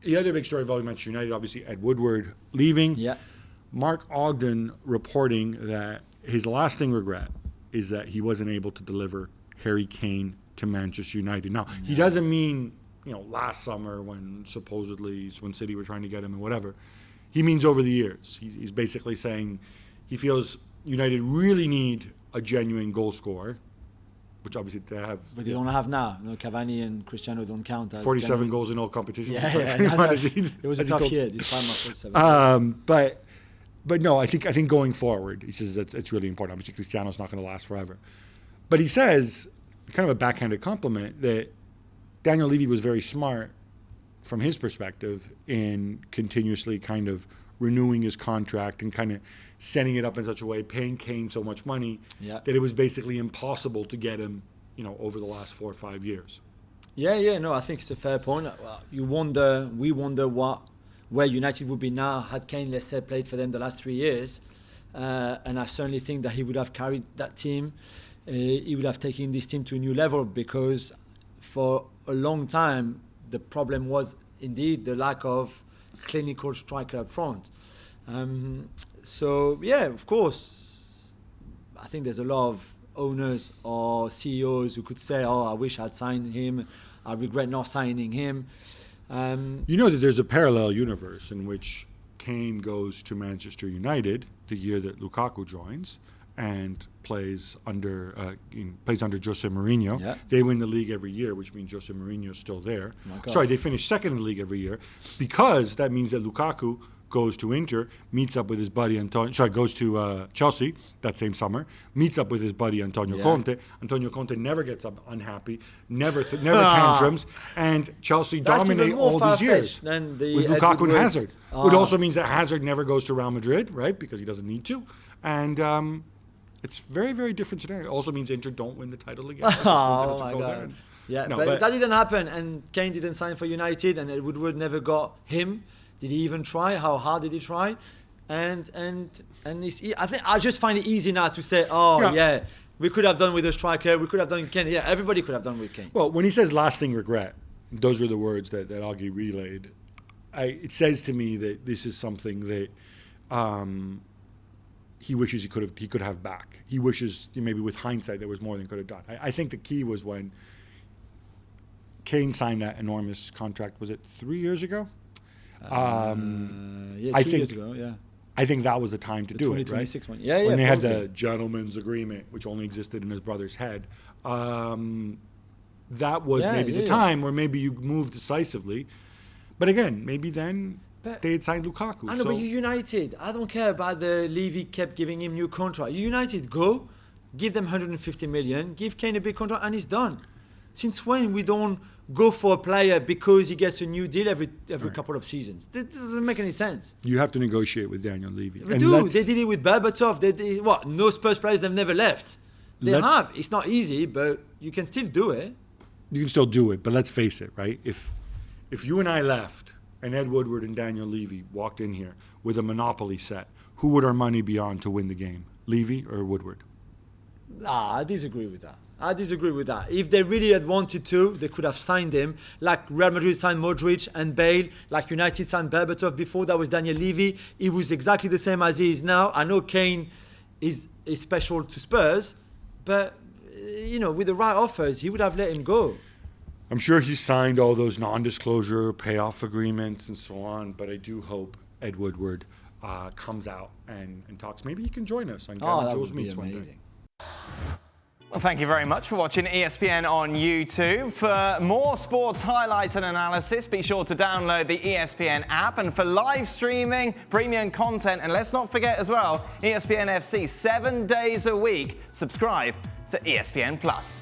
The other big story involving Manchester United, obviously, Ed Woodward leaving. Yeah. Mark Ogden reporting that his lasting regret is that he wasn't able to deliver Harry Kane to Manchester United. Now, he doesn't mean, last summer when supposedly when City were trying to get him and whatever. He means over the years. He's basically saying he feels United really need a genuine goal scorer, which obviously they have. But they don't have now. Cavani and Cristiano don't count as 47 genuine goals in all competitions. It was a tough year. This time of 47. But no, I think going forward, he says it's really important. Obviously, Cristiano's not going to last forever. But he says, kind of a backhanded compliment, that Daniel Levy was very smart from his perspective in continuously kind of renewing his contract and kind of setting it up in such a way, paying Kane so much money that it was basically impossible to get him, over the last 4 or 5 years. No, I think it's a fair point. We wonder where United would be now had Kane, let's say, played for them the last 3 years. And I certainly think that he would have carried that team. He would have taken this team to a new level, because for a long time, the problem was indeed the lack of clinical striker up front. Of course, I think there's a lot of owners or CEOs who could say, I wish I'd signed him. I regret not signing him. That there's a parallel universe in which Kane goes to Manchester United the year that Lukaku joins and plays under Jose Mourinho. Yeah. They win the league every year, which means Jose Mourinho is still there. They finish second in the league every year, because that means that Lukaku goes to Inter, meets up with his buddy goes to Chelsea that same summer, meets up with his buddy Antonio Conte. Antonio Conte never gets up unhappy, never tantrums, and Chelsea dominate all these years with Lukaku and Hazard. Which also means that Hazard never goes to Real Madrid, right? Because he doesn't need to. And it's very, very different scenario. It also means Inter don't win the title again. Oh my God. But that didn't happen, and Kane didn't sign for United, and Ed Woodward never got him. Did he even try? How hard did he try? And I just find it easy now to say, we could have done with a striker, we could have done Kane. Yeah, everybody could have done with Kane. Well, when he says lasting regret, those were the words that Augie relayed. It says to me that this is something that he wishes he could have back. He wishes, maybe with hindsight, there was more than he could have done. I think the key was when Kane signed that enormous contract. Was it 3 years ago? 2 years ago, yeah. I think that was the time to do it, right? One. When they had the gentleman's agreement, which only existed in his brother's head, that was maybe the time where maybe you moved decisively. But again, maybe then they had signed Lukaku. I know, but you're United. I don't care about the Levy kept giving him new contract. You United, go, give them 150 million, give Kane a big contract, and it's done. Since when we don't go for a player because he gets a new deal every couple of seasons? That doesn't make any sense. You have to negotiate with Daniel Levy. They do. They did it with Berbatov. No Spurs players have never left. They have. It's not easy, but you can still do it. You can still do it, but let's face it, right? If you and I left and Ed Woodward and Daniel Levy walked in here with a monopoly set, who would our money be on to win the game? Levy or Woodward? I disagree with that. If they really had wanted to, they could have signed him. Like Real Madrid signed Modric and Bale, like United signed Berbatov. Before that was Daniel Levy. He was exactly the same as he is now. I know Kane is special to Spurs, but with the right offers, he would have let him go. I'm sure he signed all those non-disclosure payoff agreements and so on, but I do hope Ed Woodward comes out and talks. Maybe he can join us on Gab and Juls Meets one day. Well, thank you very much for watching ESPN on YouTube. For more sports highlights and analysis, be sure to download the ESPN app. And for live streaming, premium content, and let's not forget as well, ESPN FC 7 days a week. Subscribe to ESPN Plus.